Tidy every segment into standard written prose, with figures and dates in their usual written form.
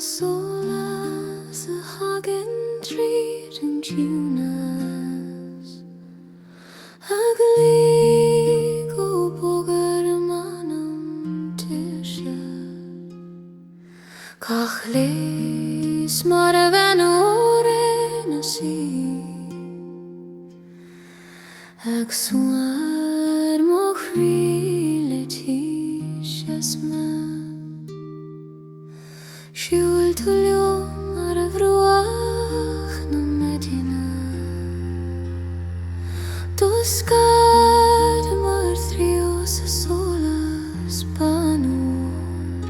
Solas Thagann Tríd gCinas Agli go bogar Anam tisha Kachlis mar a venore na si Ag Suan mo Réaltaí shesma Siúil tú leo mar a bhruach na Medina Duscad mar trios a Solas banúr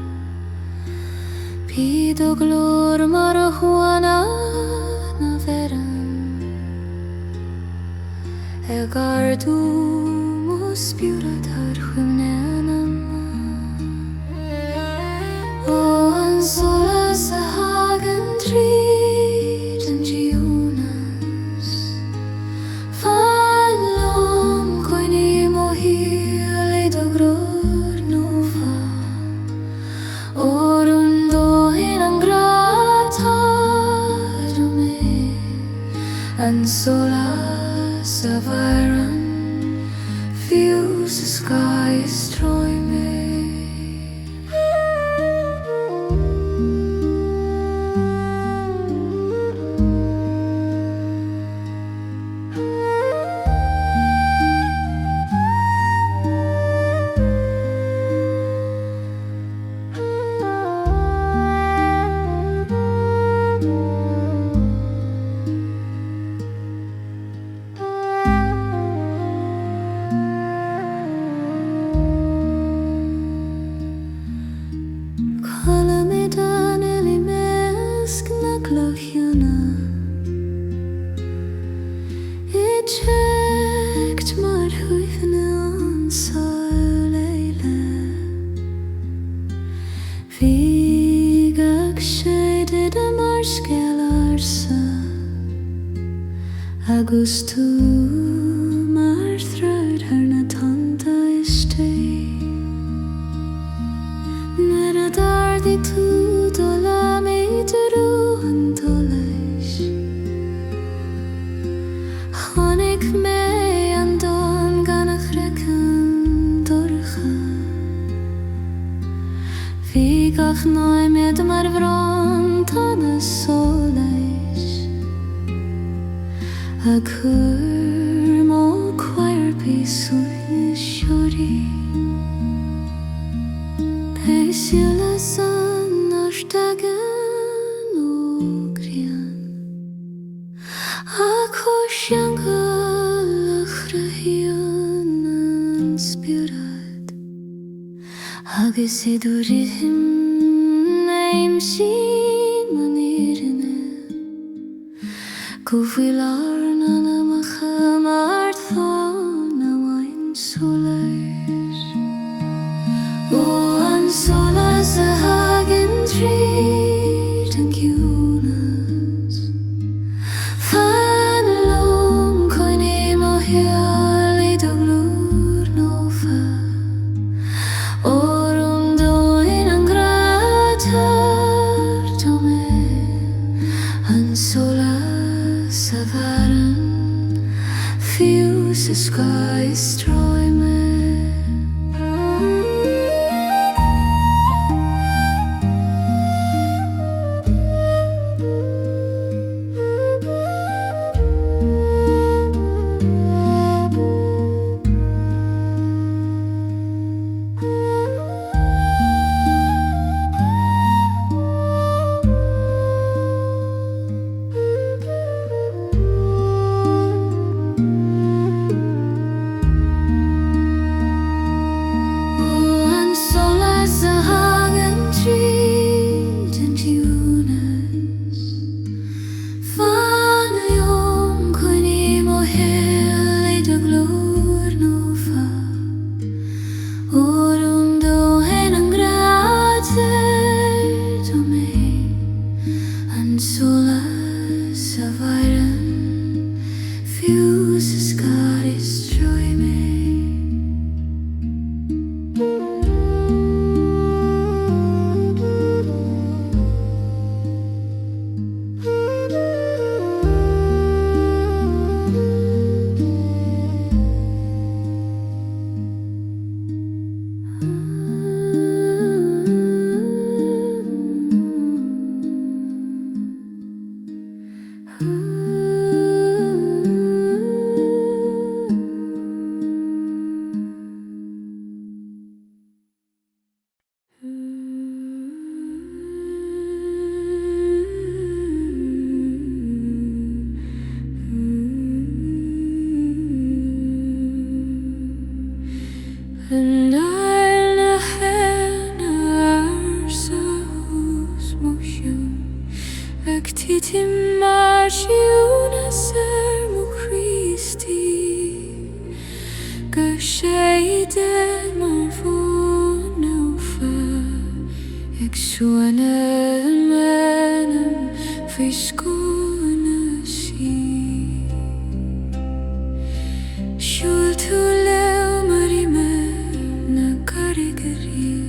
Pido glór mar a Juana na veran Ag ardú mo spiúrad ar chuimne Anam Solas Thagann Tríd gCinas Fan lom coine mo hial do gror nova Orun do hin an grata do me An Solas of iron Feels the sky destroy me Agus tú mar thráid ar na tanta iste Nar a dardaí tú dul am éidirú an dolas Chonaic mé an don gan a chreiceann dorcha Bhí gach náimid mar bhrán tá na Solas A chur mo choir písúil siúrí Péisiúla san ar Thagann ó grian A chur seangal a chraíonn an spiúrad Agus idirithim aimsí man éireanna Go bhfuil Anam a chamar thon a bhain solas an Solas Thagann Tríd gCinas Fan lom coine mo hial do glór nova Orun do hin an gratar do me an Solas of iron feels the sky destroy me Gitimar siúnasar mo Christi Gashaidan mar fónaufa Ag Suan Anam Fiskona si Siúl tú leo marime na karigari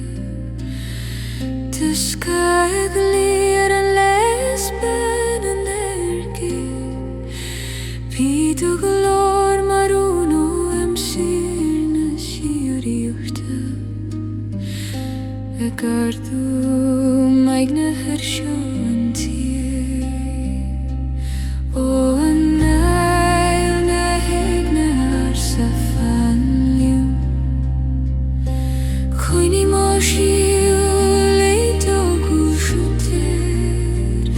Tuskagli an lesben an erge Pídu glór marúno sirna Draíochta Ag ardú hEagna harsán tír O Anáil na hEagna ar sa fanliú Coinní má siúl é dógú siútéir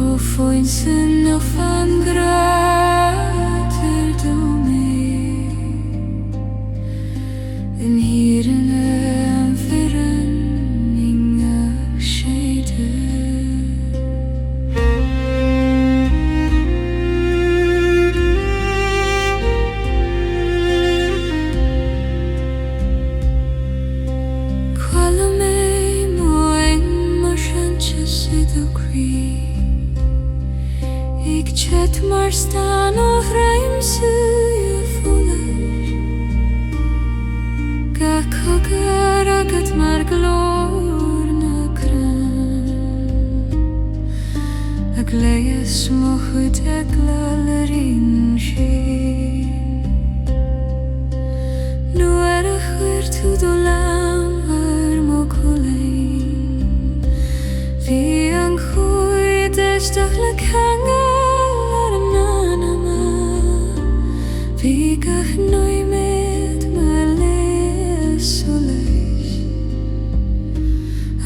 O foin san ó fan grátar dó In híranna an firan inga séide Qualla mé mo eng mar siantse sid ó crí Ig chet mar stan ó hraimsú Cogar agat mar glór na gran Ag leias mo chud eglal ar ein sin Nu ar a chuir tú do lam ar mo colain Bhí an chuid eisteach le cangal ar an anama Bhí gach noimid Solas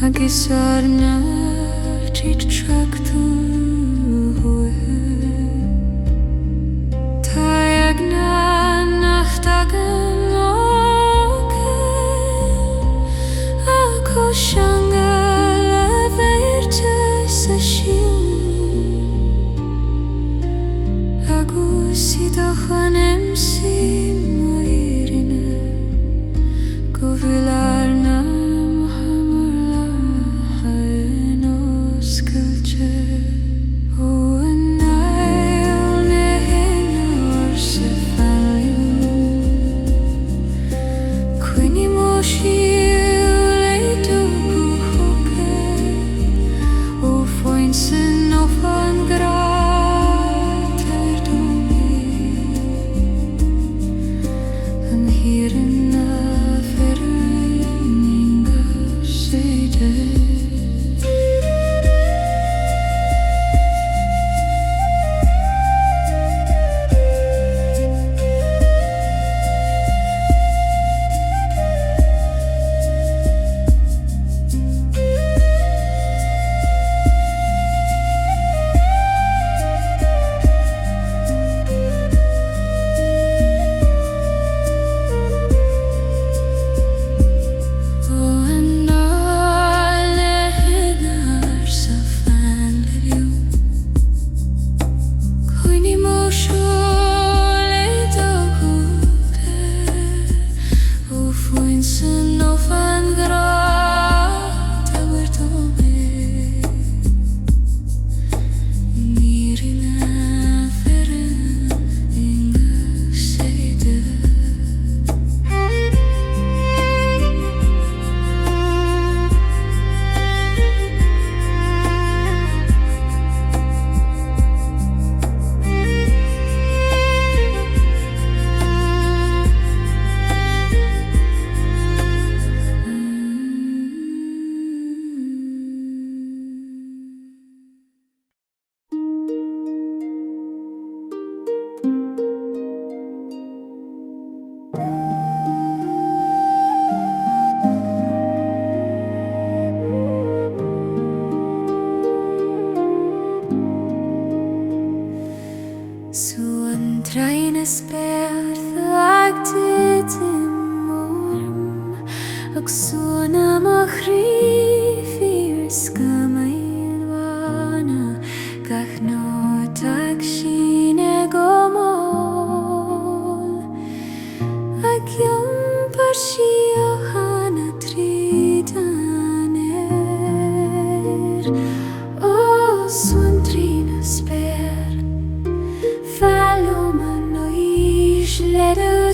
Agus Arnail Tríd tractú Tá hEagna nach Thagann A cosáin a bhairte sa siún Agus iad a chuan immersive mo Éire Go bhfuil Anam hamar le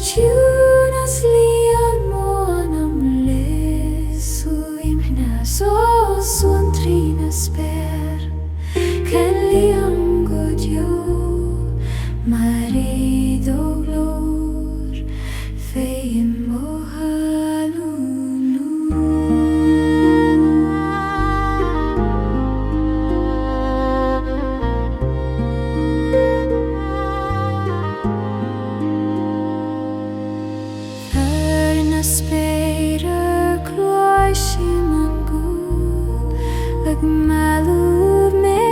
Tunas Lian mo Anam lesu hEagna so Suantra sper Can liang good yo marido glor feim mo halunu Speira cloisin good ag malud me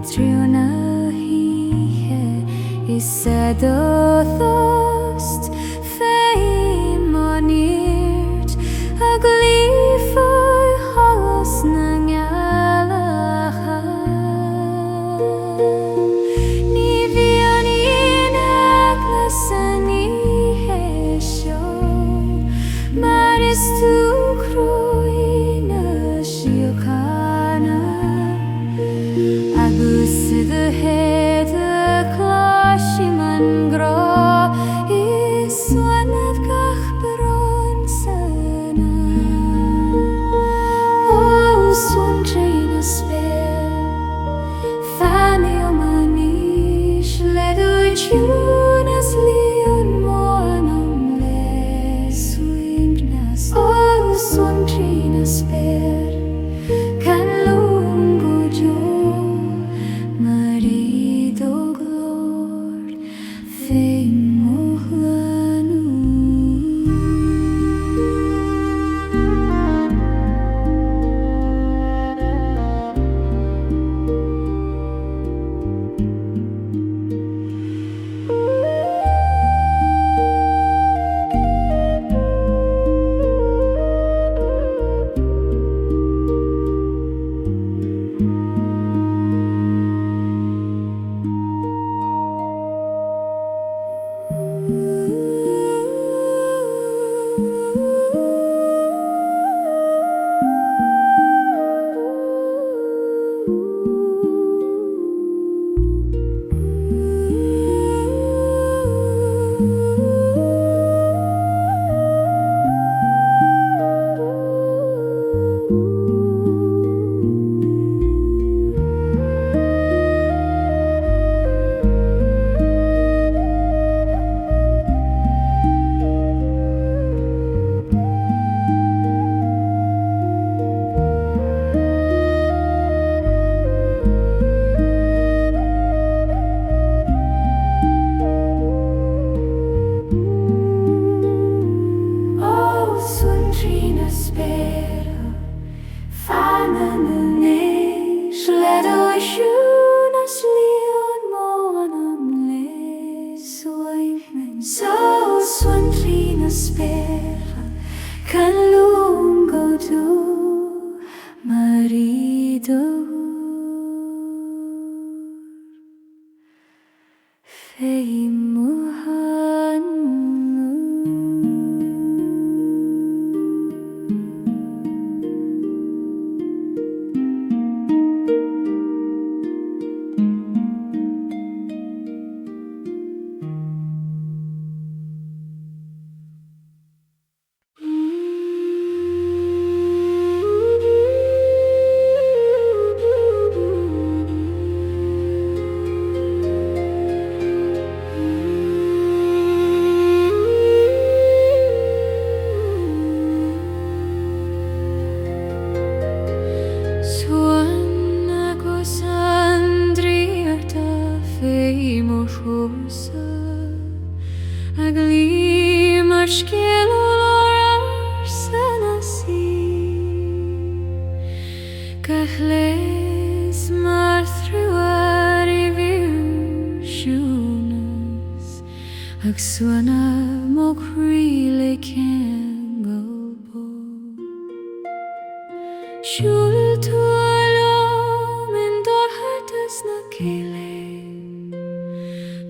Draíochta is dTost feim onirt ag lífoi halas na ngealacha Ní bhíonn in hEagna san Mar is tú cruina síochána agus the head gCloch man grá is Suan gach bron sana ó Suantra spel fanny o manis le Tunas Lian mo Anam Suantra sper Can lungo jo marido glor feim mo halunu Suantra spera Can lungo tu marido feim mo halunu Suana mo crile cangalbo Shul tualo mendor hatas na kele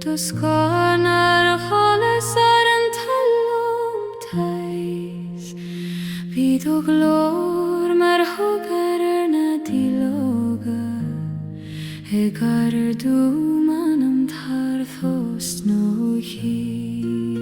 Toscanar halas aran talom tais Vido glor mar hogar na diloga Egar du manam tarthost no hi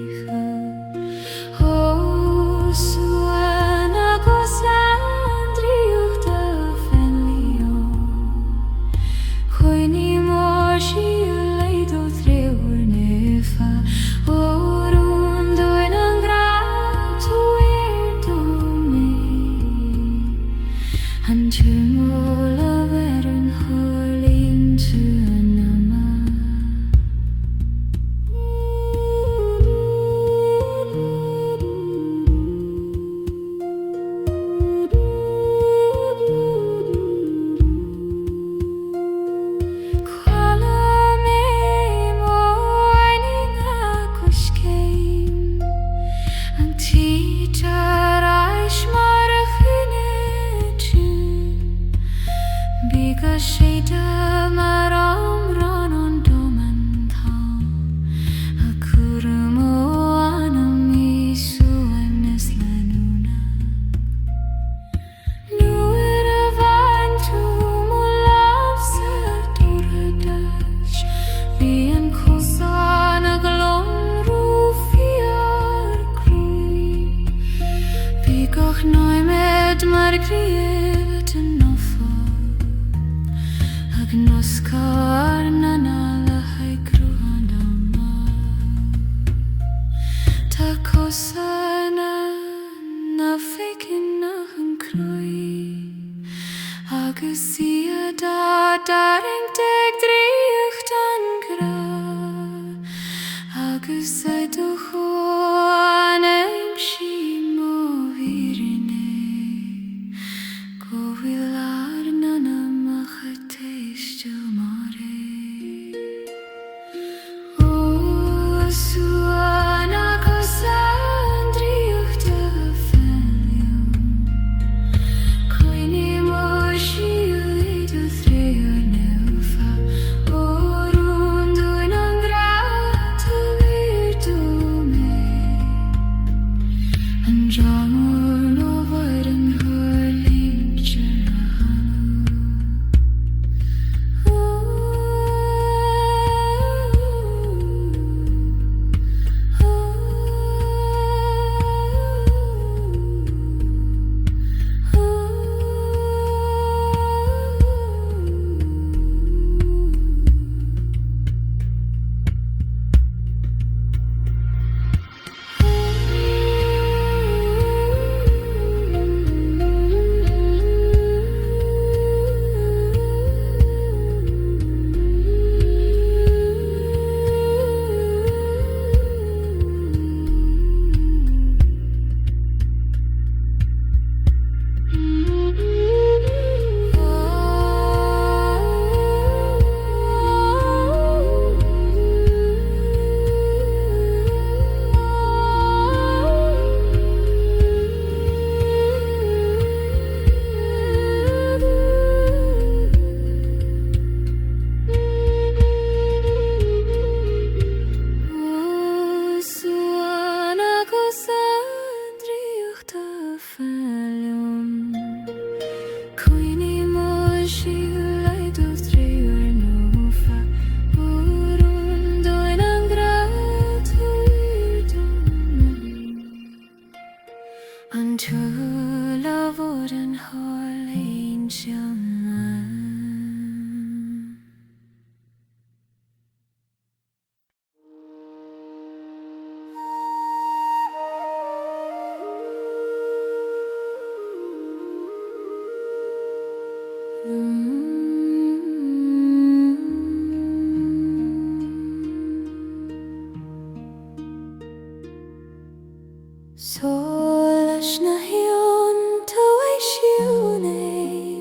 Solas na hion tawai siune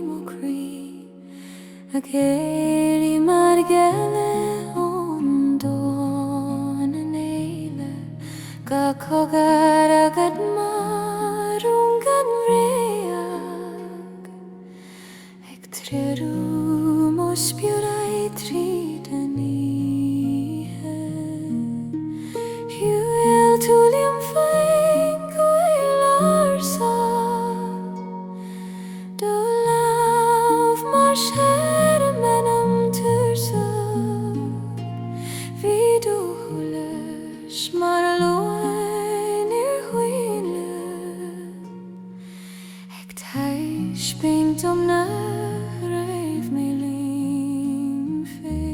mo kri Ageri margele ondon an Éire Ga cogar agad marungan reag Eg treru mos Burai Tríd aníthe Huel tulium fain goil arsa Do lav mar sherem enam tursa Vidu hulesh mar loin huile Eg taish beintum na reif me lim fe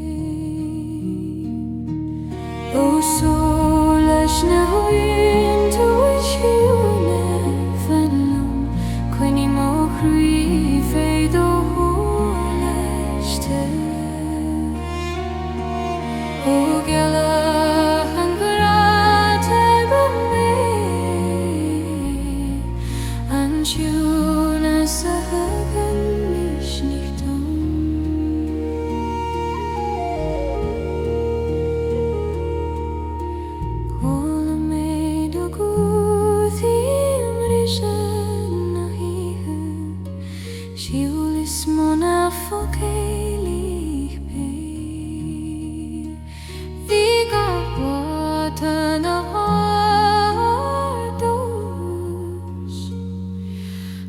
fokelig pil Vi gav vatten og hardos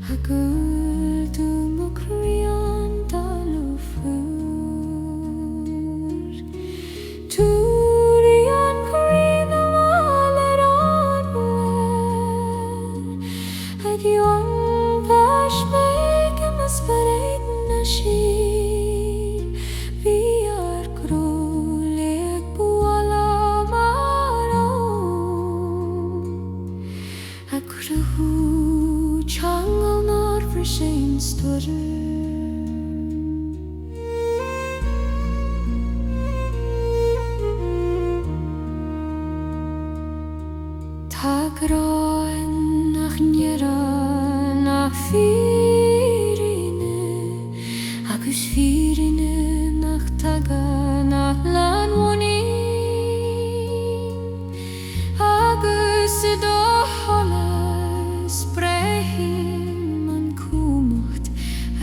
Haguldum og kryandal og fur Turian kryna valer anler Had yon bash mekem as bereiden a shir Vi groleg buala maro Akruhu changal nor for shame stodder Tagrain nach njera nach firine Agus firine nach Thagann nach lanwoni Agus do holas brehim man kumucht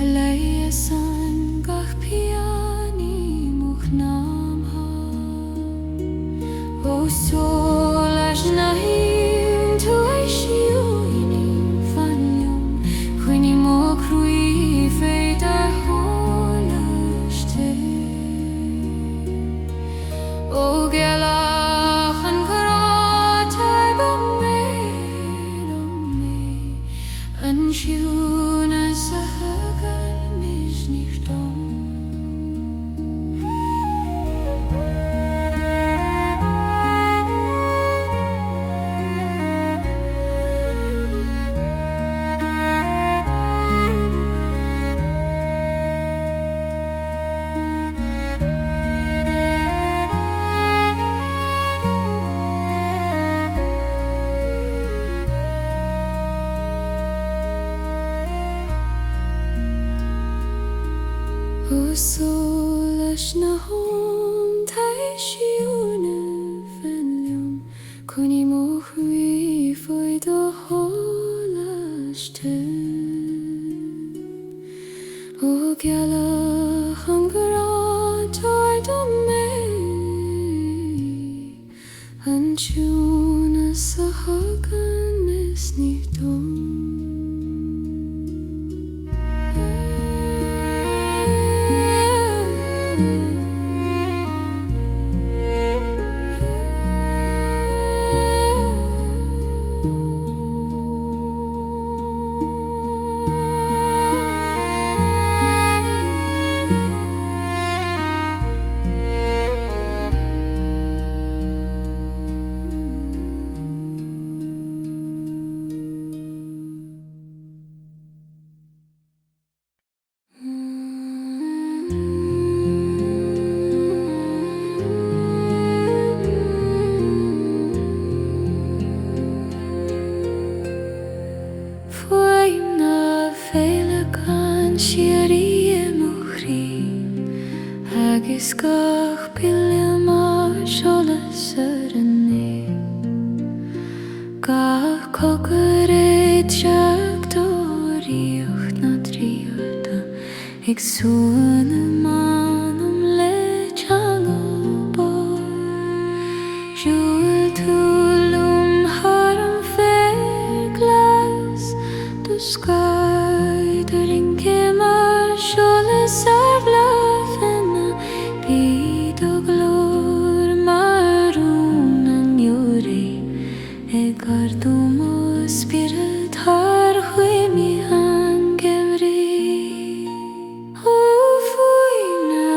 Alaya san gach piani much nam ha O solas nahim tu eishiuini fanyum Quini mo crui feidar holaste O gelach an karatai me An Suanras a Thagann is nicht O solas na hon taishiuna fenlium Kuni mo hui foi do holaste O gelach an karatai me An Suanras a Thagann is nicht Agus gach pilliam a Solas Gach cocared teag Draíochta Ag Suanam Anam le teangal Siúil túlum haram fair glass Do skyder incim a Solas bluffenna Bid o glor marún an júri Ag ardum o spirit har chuimi an gemri O fuina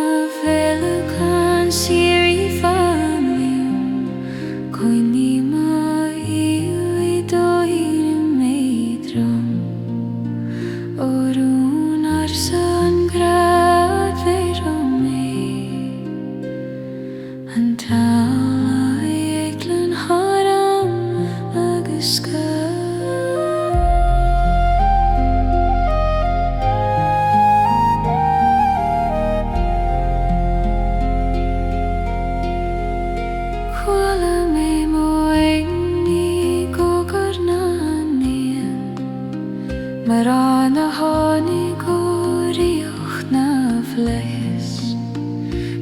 leis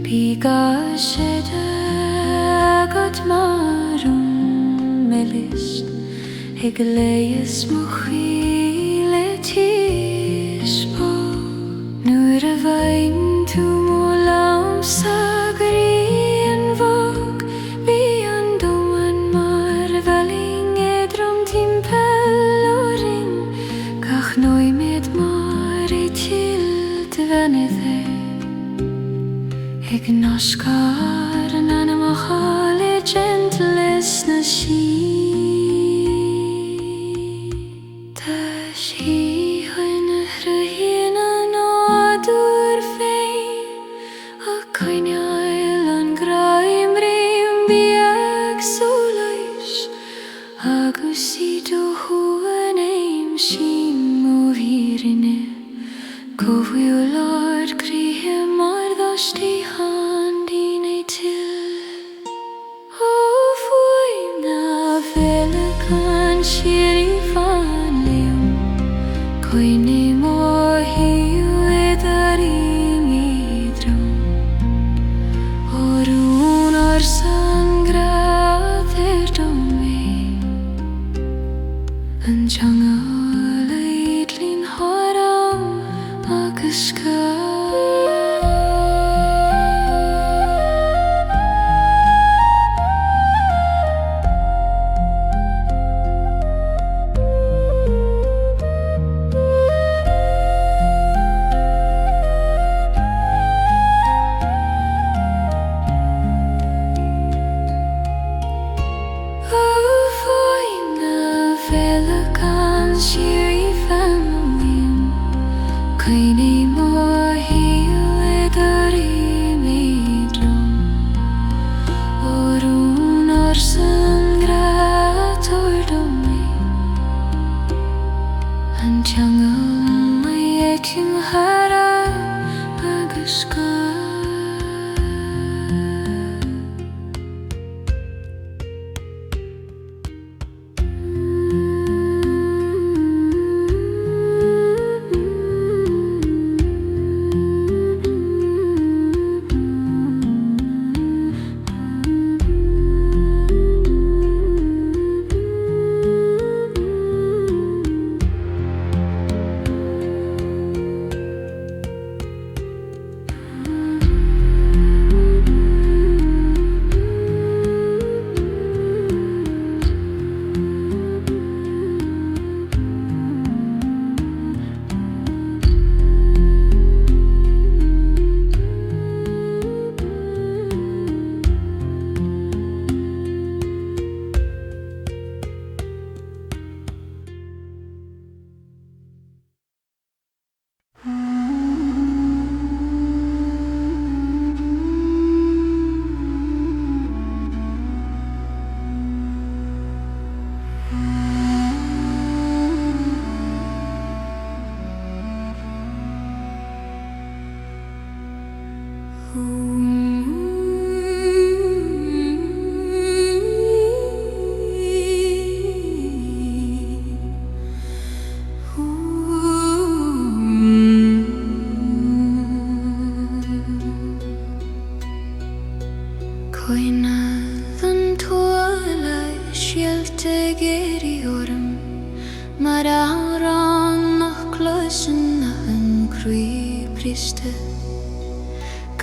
Bíga séide agat marum melis Ig leis mo chvíle tíspa Nuair a bhain tú mó lam sagarí an bhog Bhí an dóman mar bheling éadrom timpel ó ring Gach nóimid mar I tilt bhenithe Ig nascar an Anam a chale gentlest na sí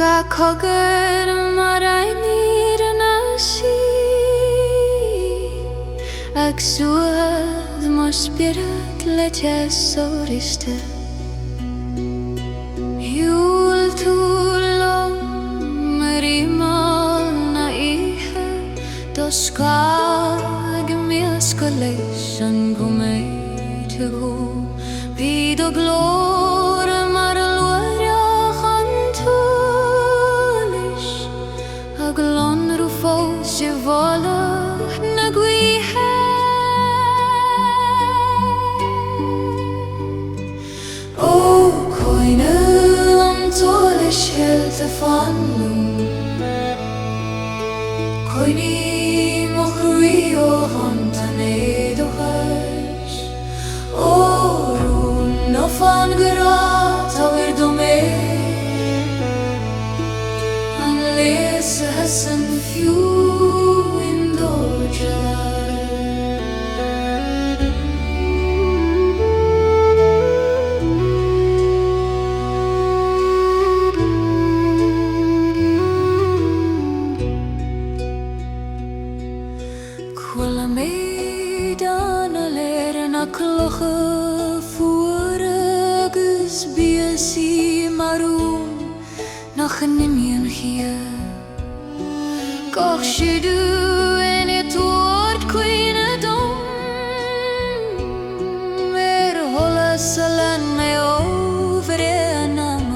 Ga cogur mar ainir na sí Ag suad mar spirit le tesoriste Hiúl túlom marimal na ihe Dos gag miasco leis an gomeite go Bid o glór mar luariach an túlis Ag lonrú fós I volach na gwihe O coine am túlis helte fanlum Coine mo chrui o hant an éidochas O no fan grat awer do me hasan fiú in Quella meidana lera na clocha fuara gus biasi maroon nach nimian hier Gach shidu en it woord queen dom hola salan me over Anam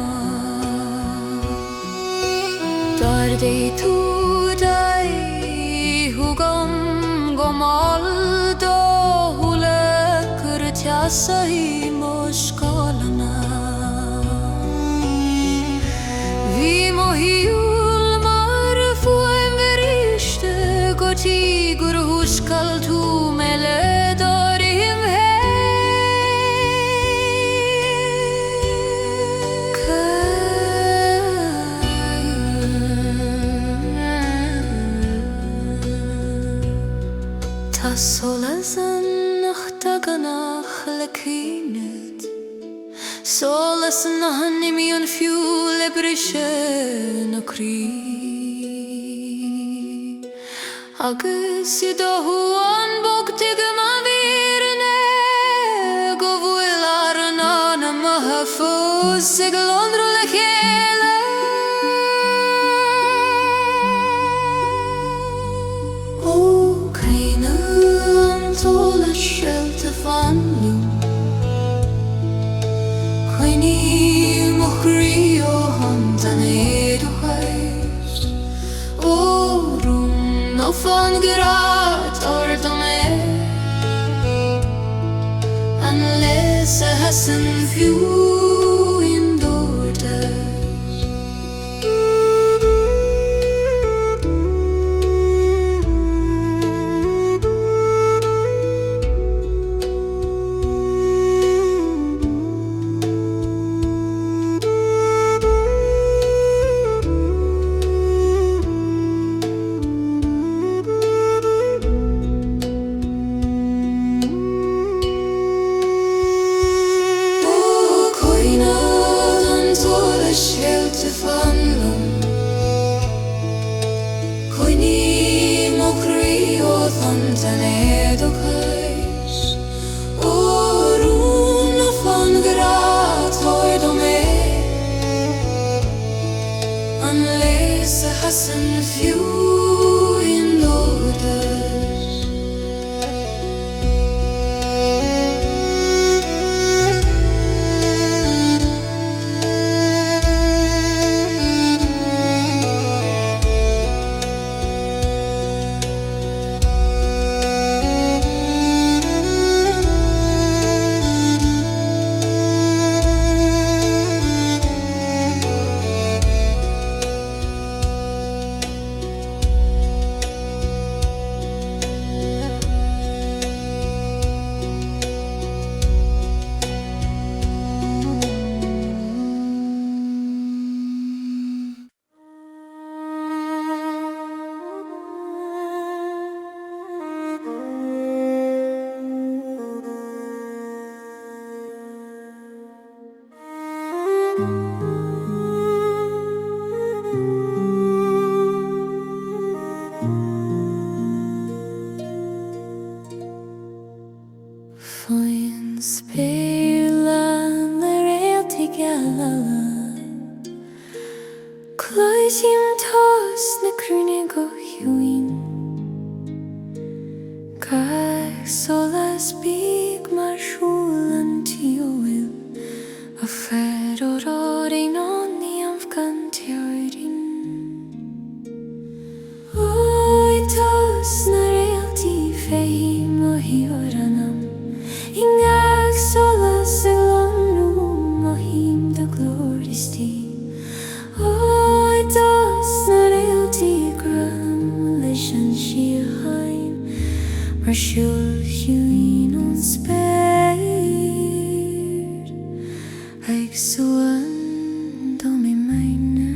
Dar de tu dai hugam Gomaldo hula kurtiasai moshkalana Vi mohiul marfu emberishte goti gurhuskal tu mele darim Solas nach Thagann Tríd Solas nach nimion fiú le brishe na crí agus I dohu an bog digam a virne go bhfuil ar an Anam a hafus sig Londra le chéile Solas shelter van you Queenie mochrio hand an edelheid O room no van geraad ordome Unless a hasan few in doortes Hasan few in orders Fine spélan le Réaltaí Cloisim tos na crúne go hiúin Gach solas big mar siúlan tíoil a fed o rorin on the Afghan teorin Oi tos na Réaltaí féim o hiúr Anam Ingach solas silonú mo him da gloristí Oi tos na Réaltaí gram leis an siachain Mar siúl hiúin on spéir Ag Suan do mi maine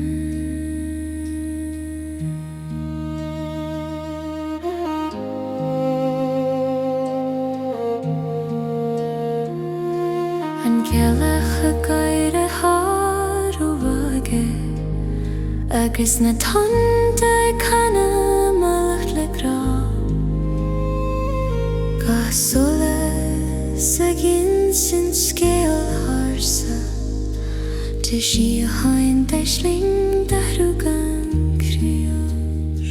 agus na tanda canna malacht le gra Ga solas a gin sin scéal harsa Tu si a hain deisling dahrúgan críos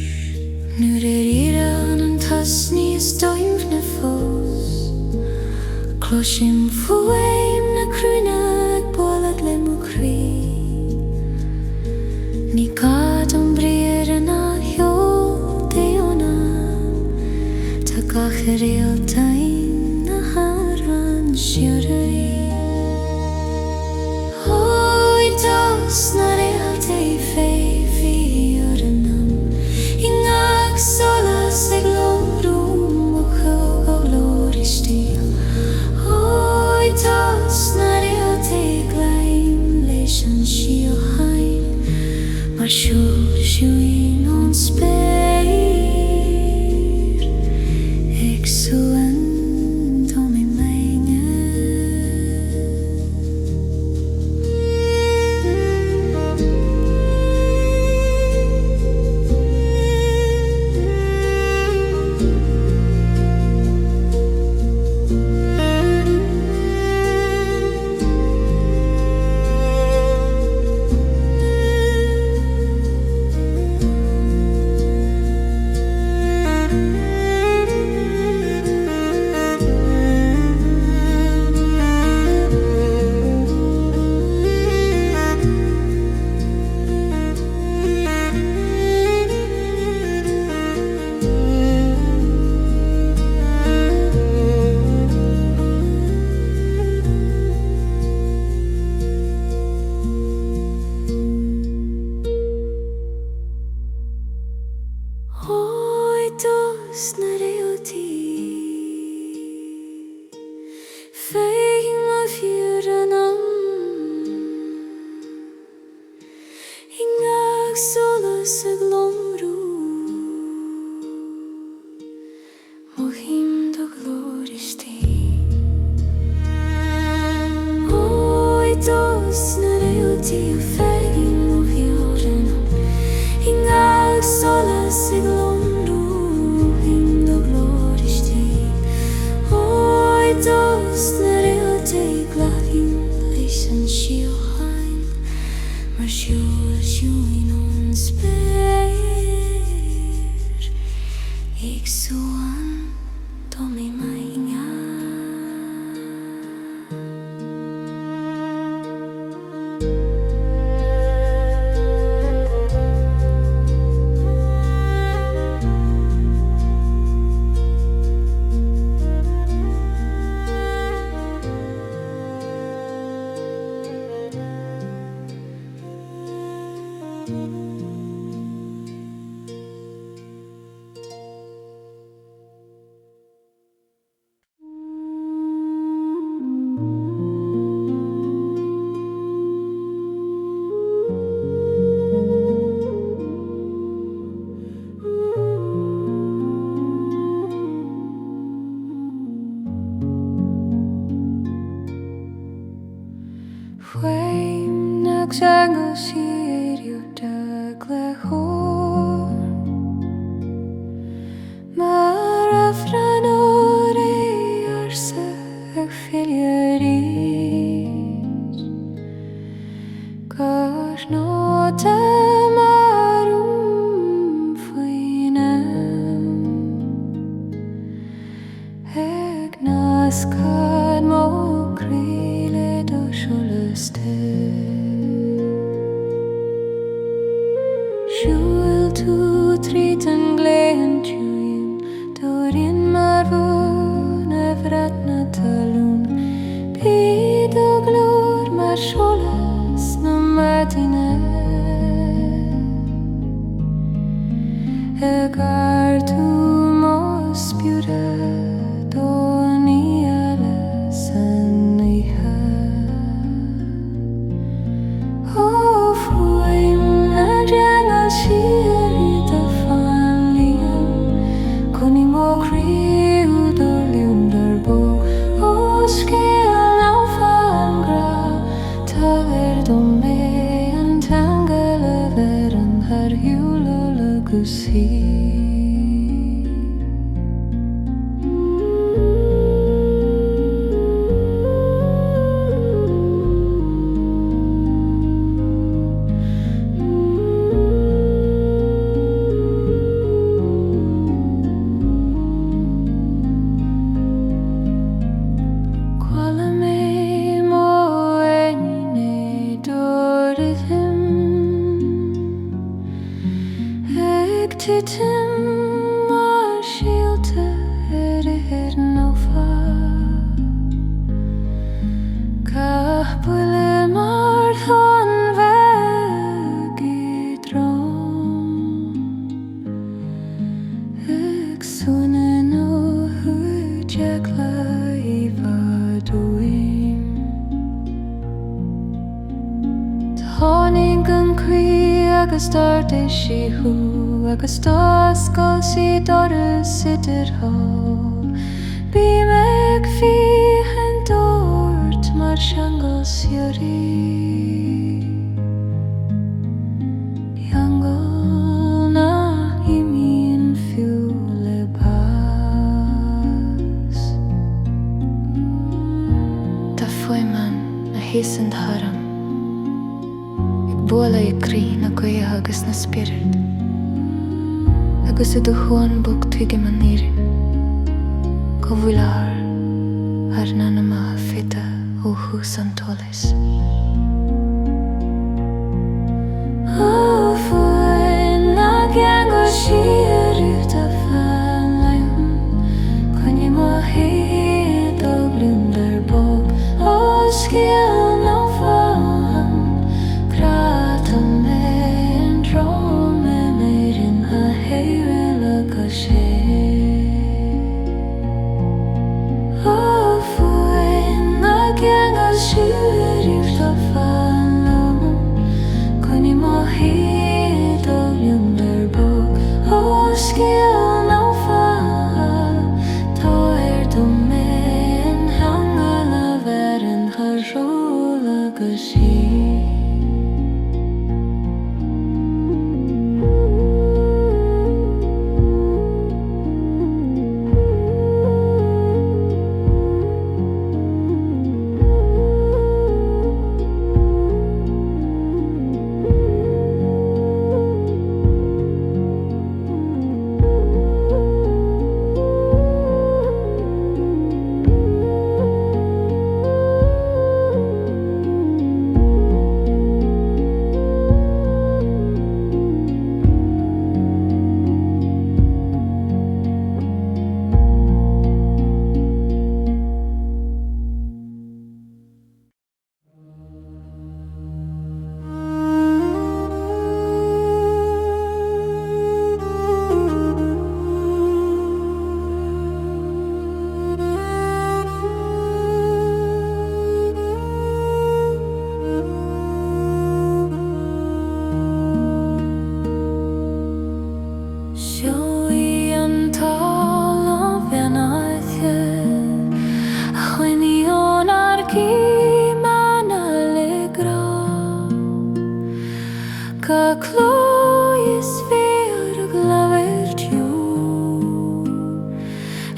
Nuair iran an tas níos doimh na fós Cloisim fuaim na crúna ag bolad le mú crí Ní gad an bríir an a heol déona Tá gach a réaltaí na haran siúraí Dós na réaltaí féhí ar Anam I ngach solas ag lomrúm ó chug ó glóristí Dós na réaltaí gleim leis an sío hain Mar siúin ón spéir ag Suan dó mi mainge Dós na réaltaí féim a bhíor Anam I ngach solas ag lomrú Mohim do glóristí Dós na réaltaí féim a bhíor Anam I ngach solas ag lomrú Dós na réaltaí gleim leis an sío hain Mar siúin ón spéir ag Suan dó mi mainge Fuaim nach seangal sí Éireachta le chór Mar a bhrean ó ré arsa ag fille ríos Gur nóta marúm faoin ag nascad mó críle do solas Siúil tú tríd an gléan tiúin Dúirín mar bhún a bhreat na talún Bíd ó glór mar solas na madaine Ag tú mó spiúra dó ní eile san ihe Fuaim na dreangal siúd a fan líam Coní mó críú do liúndar bó Ó scéal ná fan gra Tá do mé an agus dorde si hu agus doscail si doras sidir ho Bí meg fi an dort mar seangal siori Iangal na imín fiú le pás Tá foi man na hésan tharam Bóla I crí na goia agus na spirit agus I do chuan bug tuige man nírin go bhuilar ar nanama fite ó hús an tolas Ó fuin na geango siarút a fan leim Conne má héad ó blúndar bob ó scial nó fan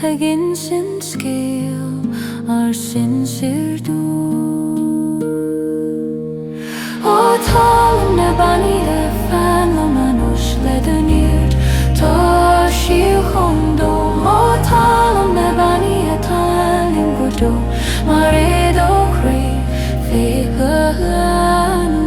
Hagin sin scale ar sin sirdú Ó talam na bani a fan lo manus ledanir Tá siú chondom Ó talam na bani a talim godó Mar édo chré fé gahanú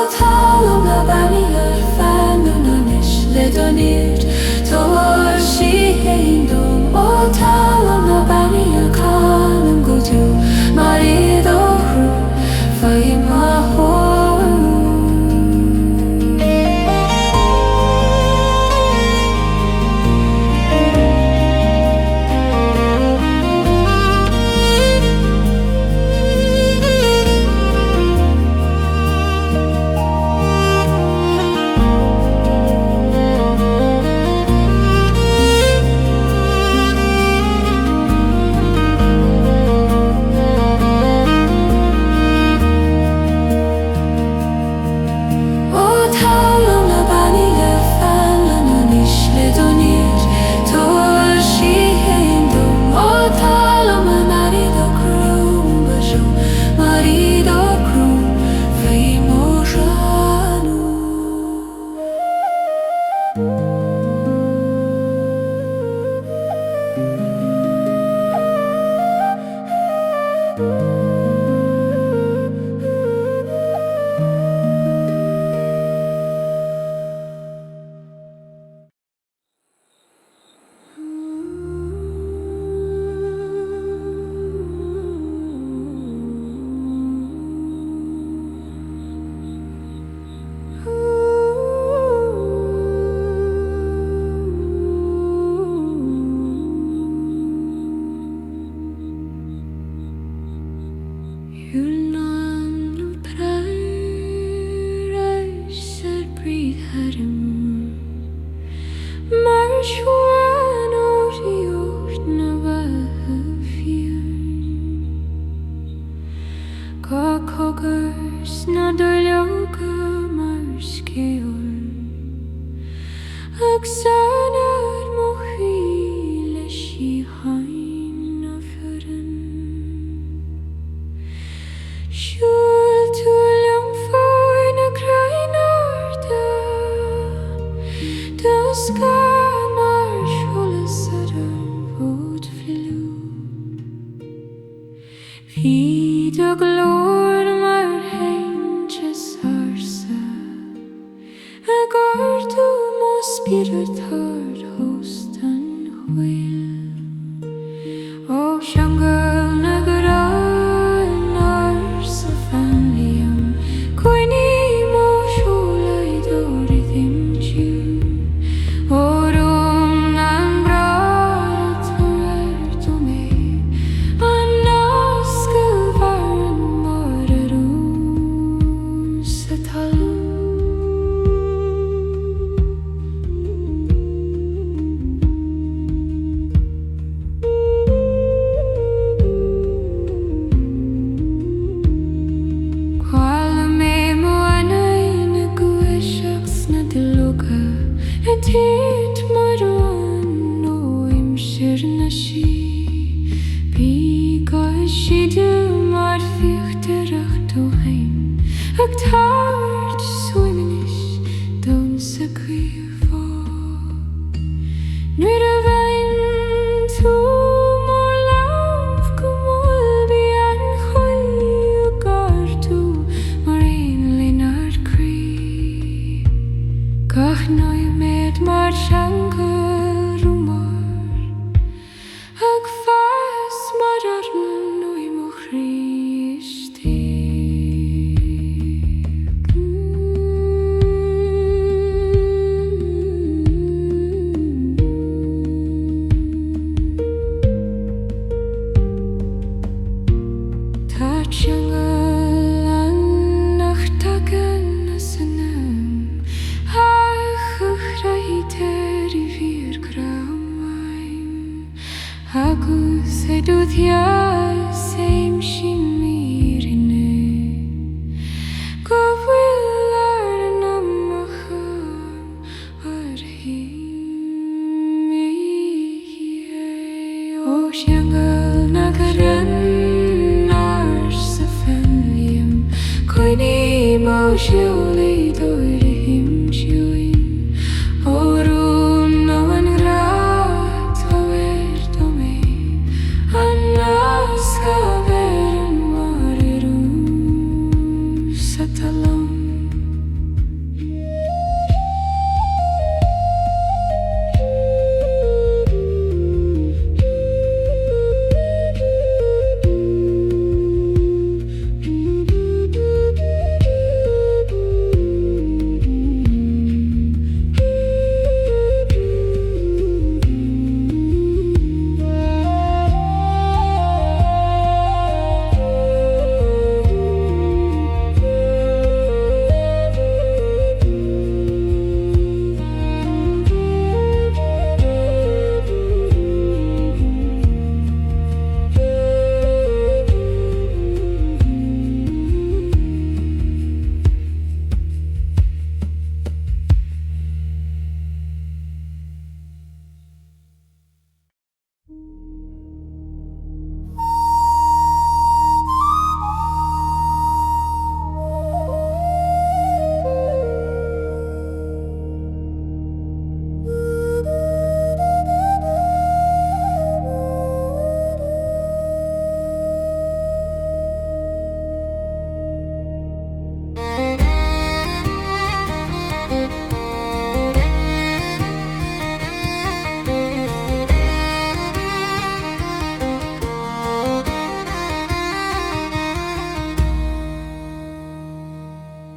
talum na bani fan no nish le donir to she heindum o talum na bani kalum go to marido ru fai ma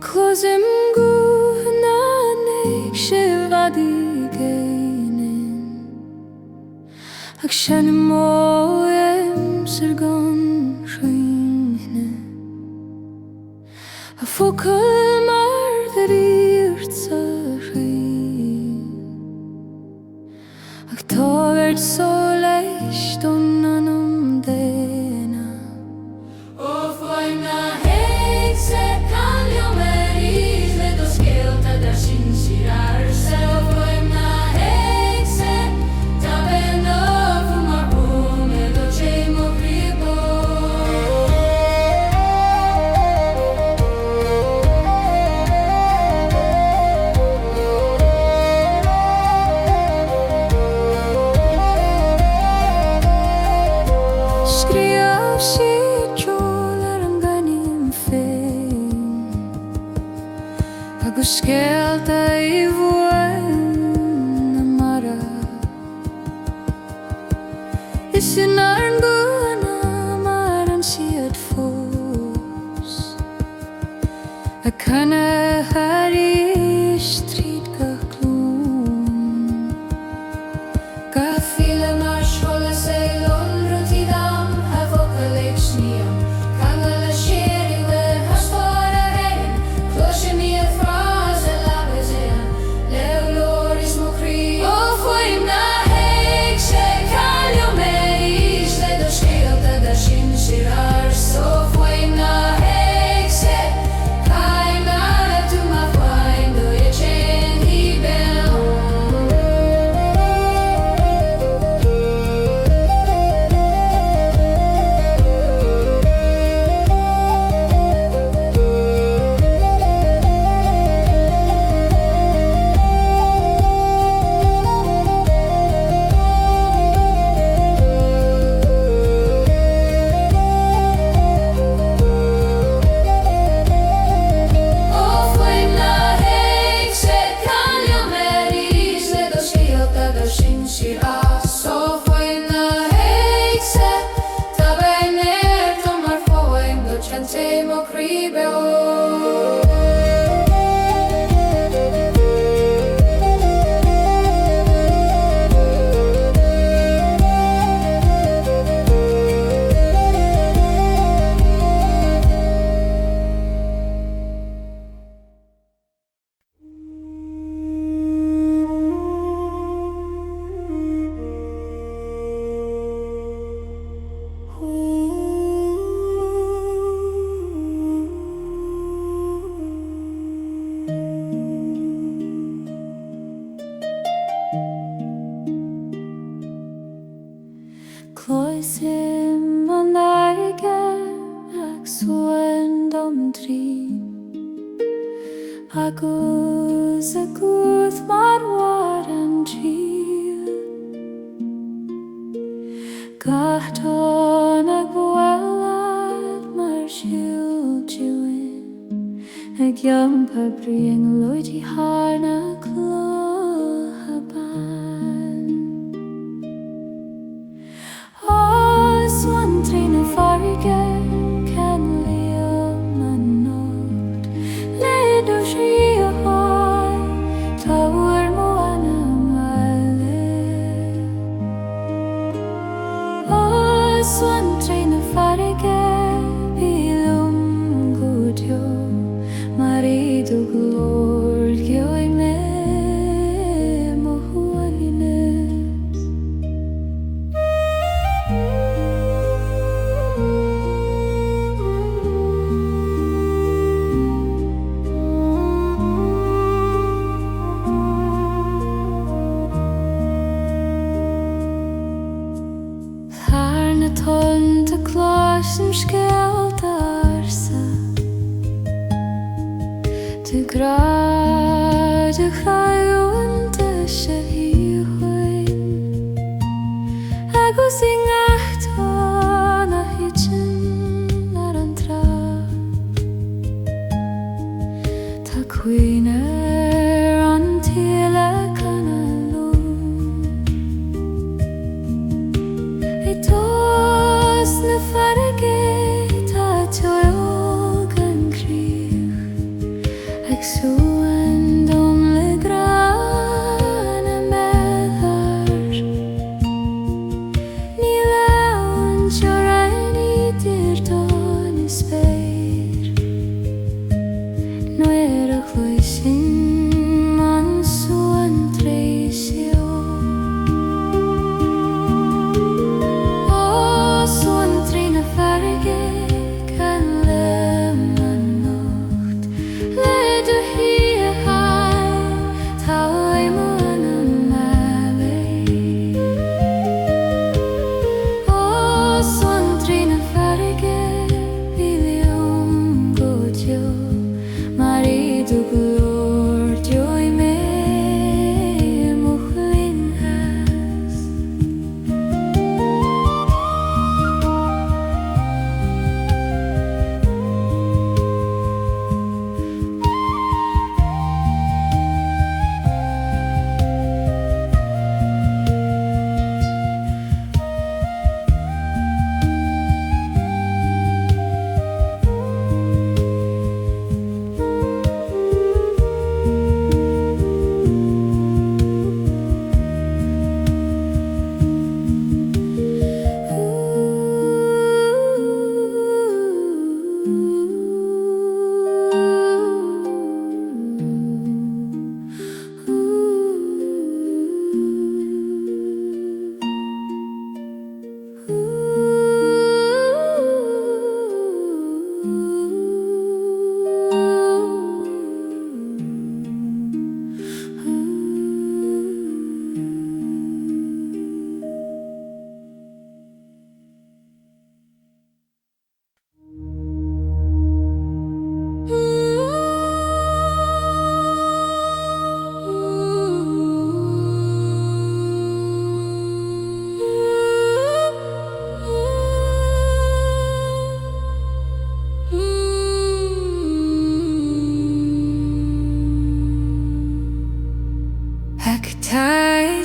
Closim gúnanig sivadi gainin Ag shan moem sirgon shringne A fokal mar derirt sa shrin Ag tavert solas don Anam dena Of vaina hegse kalja meris le dos Réalta da sin sirar se of vaina hegse tabena fuma bune do chemo pribo Skriav si trolar ang ganim fein Agus Réalta I bhuain na mara Isin ar guna mar an siad fós A canna haris tríd gCloch Ga fila mar Solas Rutidam Apocalypsniam Kangala shiri le hastara hein Clochim I frase labezean Leuloris mokri Of vaina hegse kalja meris le dos Réalta da sin sirar Of vaina hegse kaina tu ma fain do je chen hibel Of vaina hegse kalja meris le dos Réalta da sin sirar Of vaina hegse tabener tomar foin do chen temo kribel Cloisim an aige ag Suan Tríd Agus a gúth mar war an tríd Gachton ag bhuailad mar siúltiúin Ag yampa briang loidi harna clochaban Suantra na farge can liam an nocht Ledo shria hoi Tawar mo Anam Suantra na farge Bilum gudyo Marido glorgyo I me mohualines Harna tonta clochim Réalta arsa Tu grad a chraúnta se híhuain Agus I ngachtan a hitin ar an tra Tá cuinar an tíle canna lún I dTost na farge tá teol gan críoch Suan dom le grana meddar Ní leon seoraini dir don is speir Nuair a chluisin man Suantra seo Ó Suantra na farge can le man nocht Le do hi a hai Tawai mo Anam Ó Suantra na farge Bilion godio Marido glor Dioi me Muchlin has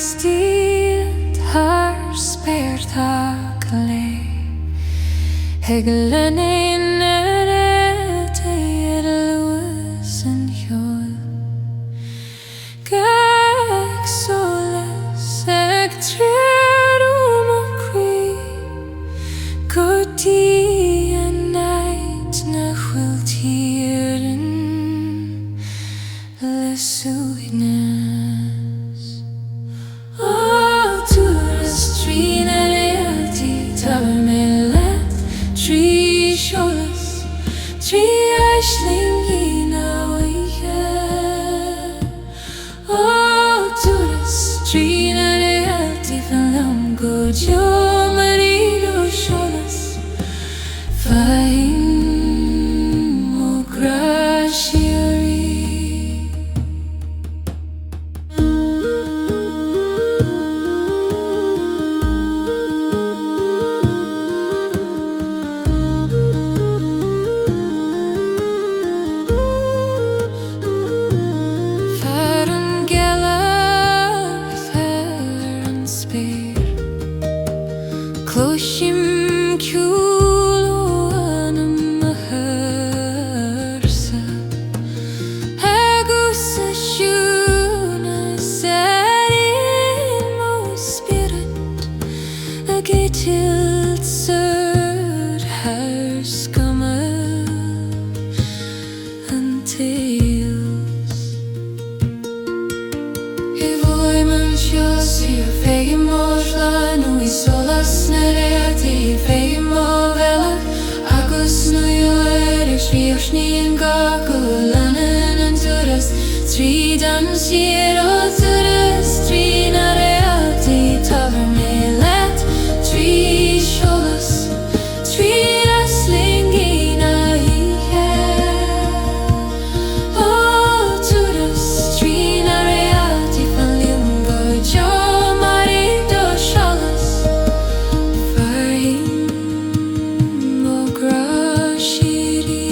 Still tar Spártha hEagna Réaltaí Lewis and Hjol Solas Tríd Gotí Anáil na chwiltírin le Suanras Turas Trí na Réaltaí Tavermé Trí Solas Trí ndraoithe Turas Trí na Réaltaí Fanlam Godio Marido Solas Fine mo graciari Closhim Culo Anam Maharsa Agusashuna Sarin Mo Spirit Agatilt Serd Harskama Antails Evoiman Chelsea Fegin Mojla Nui Solas Réaltaí Fegin Vela Agus nu Éire Sríochní an gCosán an Turas Trí dan siar Turas Trí na Réaltaí Tavermé Trí Solas Trí na híthe Turas Trí na Réaltaí Fanlim Godio Marido Solas Fine mo graciari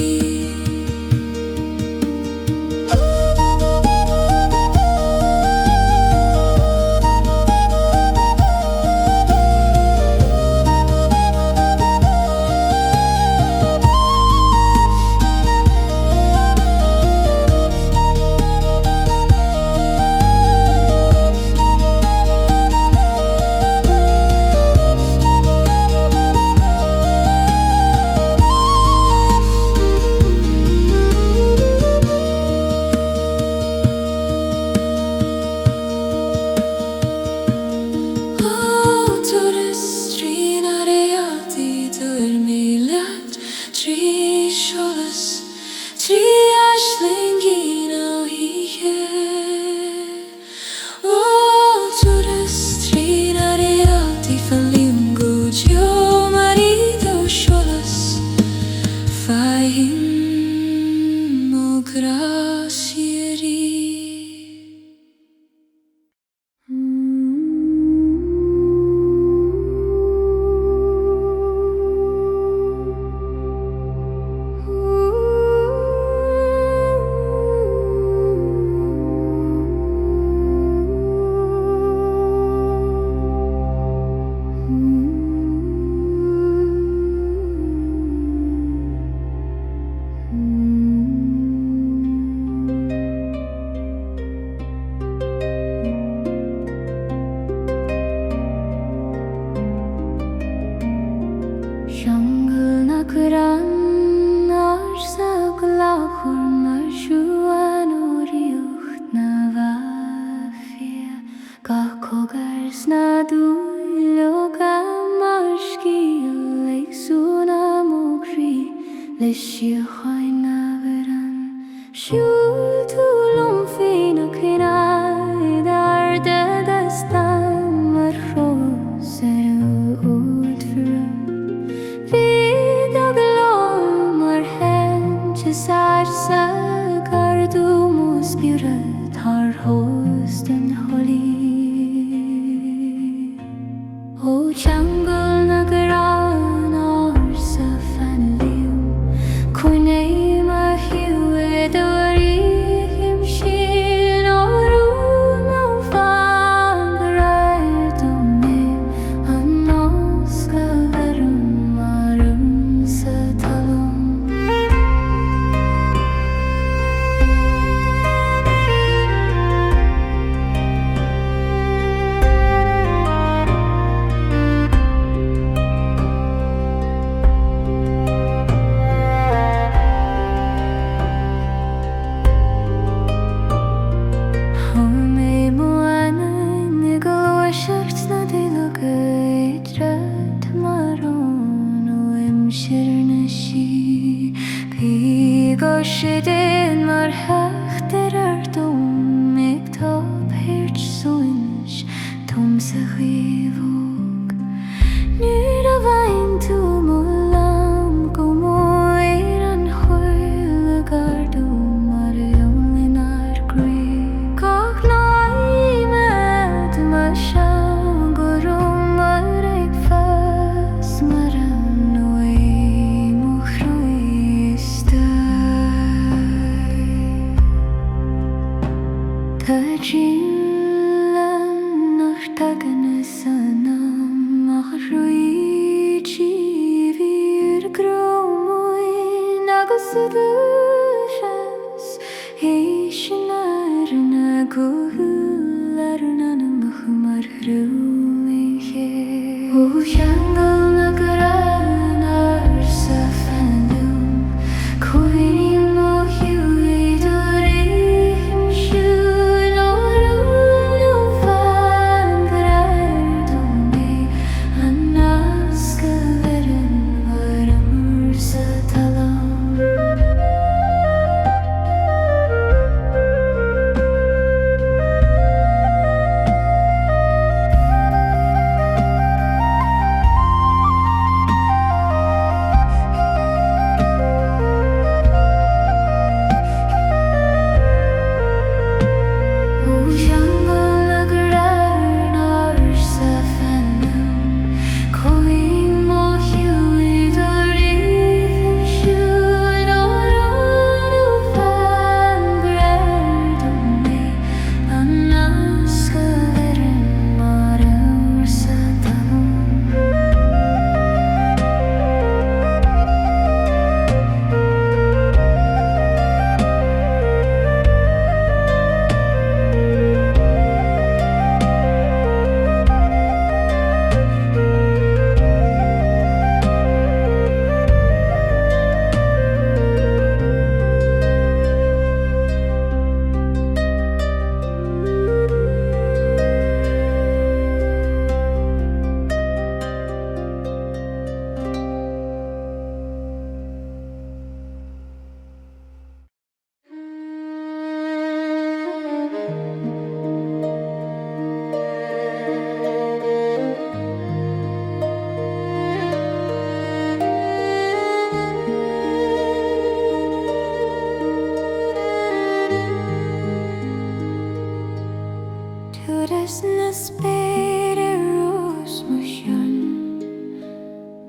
Turas na spéire rós muisian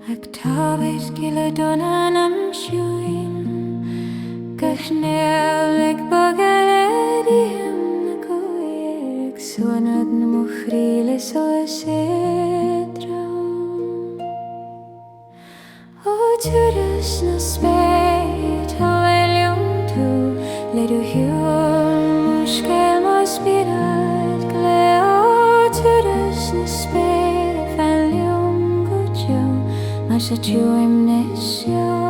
ag tábhaid gile don Anam siúin Gachnéal ag bagal hEagna go Éire ag Suanad na mo chríle Solas O Turas na spéire tá bhfuilm tú Leidir hiúil muiscéil má spírad Glé O Turas na spéire bhfuilm go Joe Má sa tú immersive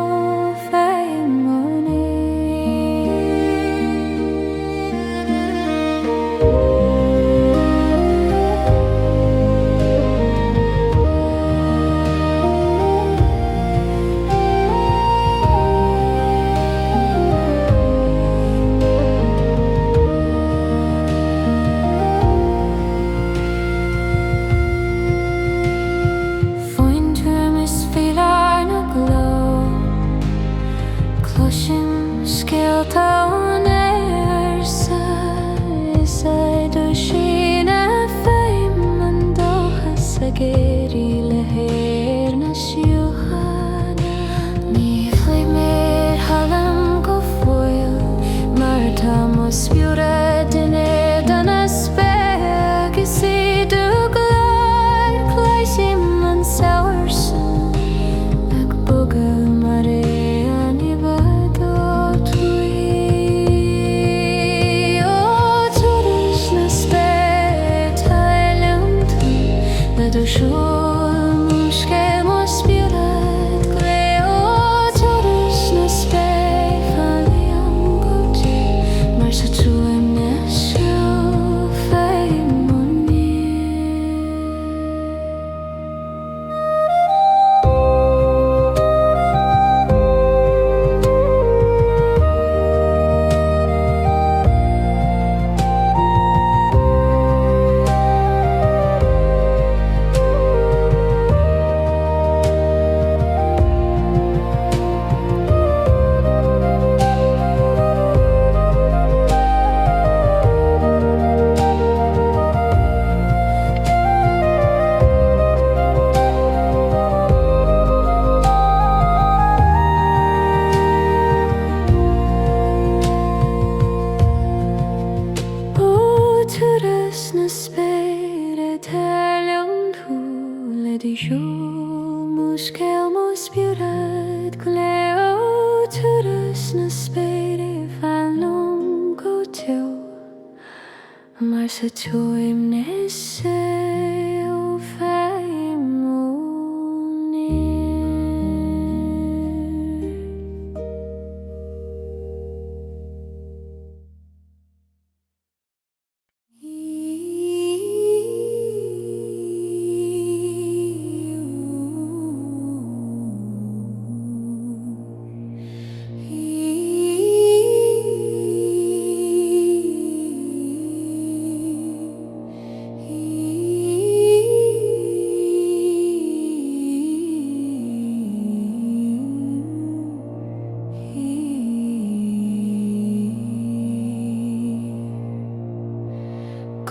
Sa tú immersive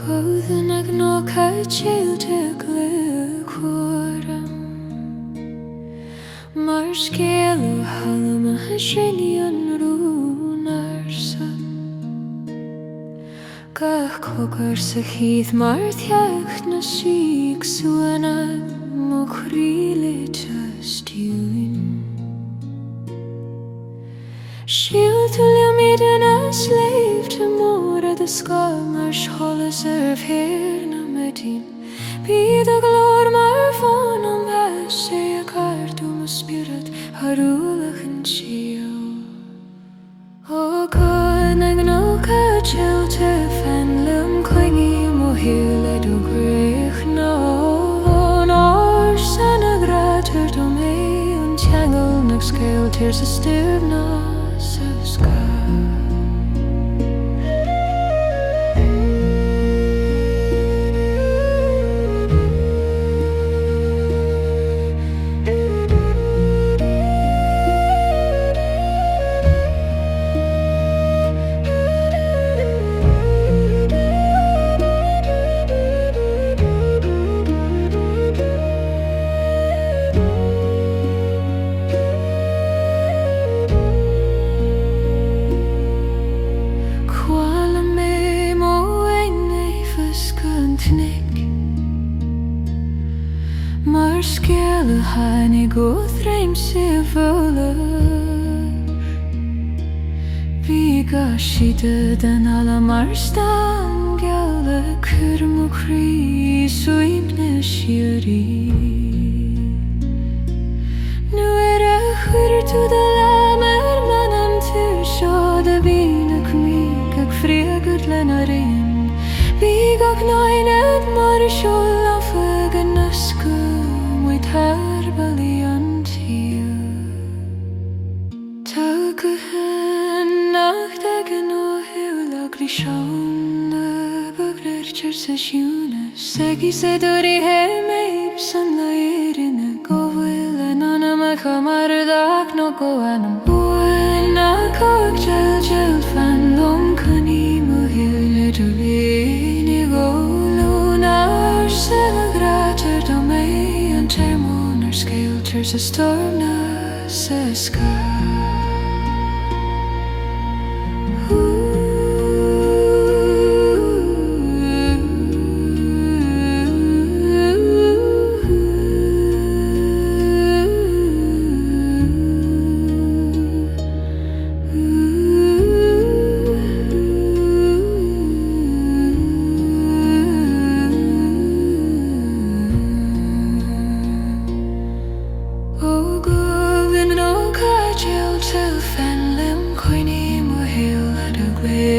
Góðan ag nócha tílte glú cuaram Mar scéal ó hallam a sinne an rúnar san gCloch sa chiad mar theach na síg Suanna mo chríle tastúin Shield to limit and a slave to more at the skull, mar Solas hEagna medin. Be the glor mar von am a cardum spirit, harulach and chill. O God, nagnoka chill to fanlum clingy mo hile do grech no. Nor sana grater do me untangle next scale tears a stillness. Hannig óthreim sifóla Bíga siad den ala mar stan Gala cyrmw cri Suimne siari Nu chwyrtw dy lam manam tu Siod y byn ac mig ac friagwyd len ar un Big ac nained mar siol a ffygan ysgw Mwy tarbali antia Tag y hyn ach dagan o hyw lagli siawn Y byglir chers y siwnes Segi sedwr I hemeib san la eirin y gofwyl yn anam ach amar ddag no go anam Bwyn ac ag gel fan lom cani mo hyw ledwyn I golwn ar sel y grater do mei Yn termon ar sgail ters y storm na se sky Gwyl